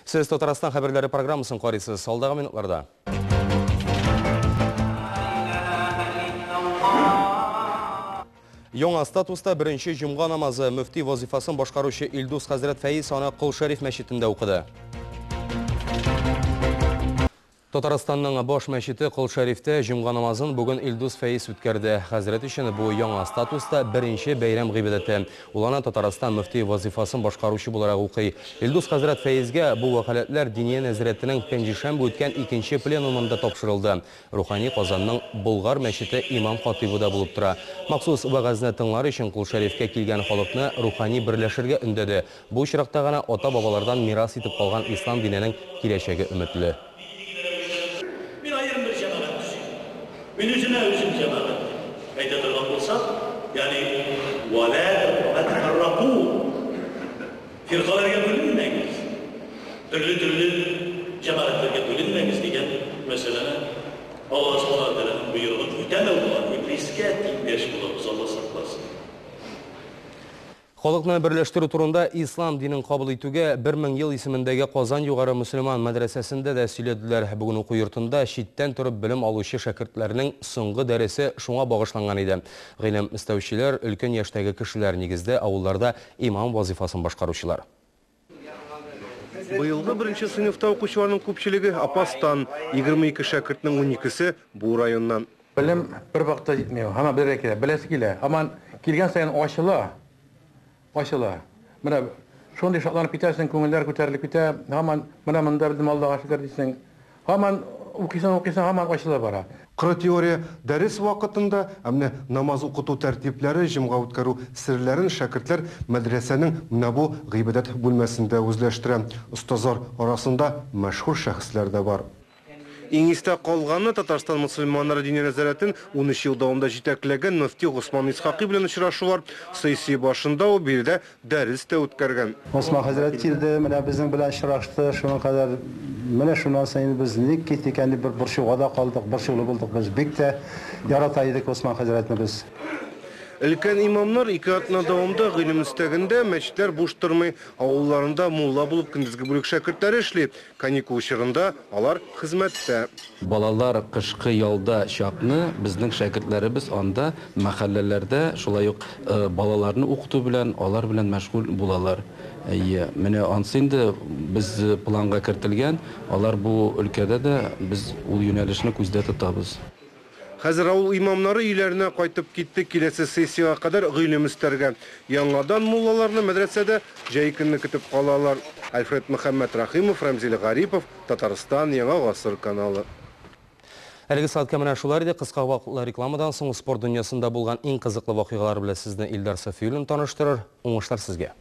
Сіз Татарстан хабарлары программасын қарайсыз. Алдағы минутларда. Яңа статуста бірінші жұмға намазы мүфти вазифасын башқарушы Илдус Хазрет Фәйис аны Құл Шариф мәчетінде оқыды. Татарстанның баш мәчеті Құл Шарифте жұмға намазын бүгін Илдус Фәйис үткәрді. Хазрет үшін бұл яңа статуста бірінші бәйрәм ғибадаты. Улана Татарстан мүфти вазифасын башқарушы боларақ оқый. Илдус Хазрет Фәйизге бұл вәкалетлер Диния нәзіретінің пенжишәмбе өткен икенче пленумында тапшырылды. Рухани Казанның Болгар мәчеті имам хатибуда булып тора. Махсус вәгазны тыңлар өчен Құл Шарифке килгән халыкны рухани берләшергә өндәде. Бу очракта гына ата-бабалардан мирас итеп калган ислам диненең киләчәге өметле. Minüzüne özüm cemaat. Aydatırgan olsak, yani وَلَا تَتَحَرَّقُوا firqalarga bölünmeyiz. Türlü cemaatlerge bölünmeyiz degan meseleni Allah subhanahu wa ta'ala'nın buyruğunu öteme olan ibliske tiyinleş buluruz. Allah saklasın. Халыкны берләштерү турында ислам динен кабул итүгә 1000 ел исемендәге Казан югары мөселман мәдрәсәсендә дә сөйләделәр. Бүген уку йортында читтән торып белем алучы шәкертләрнең соңгы дәресе шуңа багышланган иде. Гыйлем истәүчеләр өлкән яшьтәге кешеләр нигездә авылларда имам вазифасын башкаручылар. Быелгы беренче сыйныфта укучыларның күпчелеге Апастан, 22 шәкертнең 12-се бу районнан. Белем бер вакытта җитмәү, һәм бер килә, беләсе килә. Аман килгән саен ачыла. Менә шундый шатланып китәсең, күңелләр күтәрелеп китә. Һаман менә монда безнең Аллага шөкер дисең. Һаман укыйсың, һаман ачыла бара. Кыры теория дәрес вакытында, әмне намаз укыту тәртипләре, җомга үткәрү серләрен шәкертләр мәдрәсәнең менә бу гыйбадәт бүлмәсендә үзләштерә. Устазлар арасында мәшһүр шәхесләр дә бар. Иң истә калганы Татарстан мөселманнары дине нәзарәтен 13 ел дәвамында җитәкләгән мөфти Госман Исхакый белән очрашулар. Сессия башында ул биредә дәрес тә үткәргән. Госман хәзрәт килде, менә безнең белән очрашты. Шуның кадәр менә шуннан соң без ник киттек, әнди бер борчуга да калдык, борчулы булдык. Без бик тә ярата идек Госман хәзрәтне без. Өлкән имамнар 2 атна дәвамында гыйлем истәгәндә мәчетләр буш тормый, авылларында мулла булып көндезге бүлек шәкертләре эшли. Каникул чорында алар хезмәттә. Балалар кышкы ялда чакны безнең шәкертләребез анда мәхәлләләрдә шулай ук балаларны укыту белән, алар белән мәшгуль булалар. Менә ансы инде без планга кертелгән, алар бу өлкәдә дә без ул юнәлешне күздә тотабыз. Хәзер авыл имамнары өйләренә кайтып китте, киләсе сессияга кадәр гыйлем истәргә. Яңадан муллаларны мәдрәсәдә җәй көнне көтеп калалар. Альфред Мөхәммәд Рахимов, Рамзил Гарипов, Татарстан Яңа гасыр каналы. Әлеге сәгатькә менә шулар иде. Кыска вакытлы рекламадан соң спорт дөньясында булган иң кызыклы вакыйгалар белән сезне Илдар Сафиуллин таныштырыр. Уңышлар сезгә.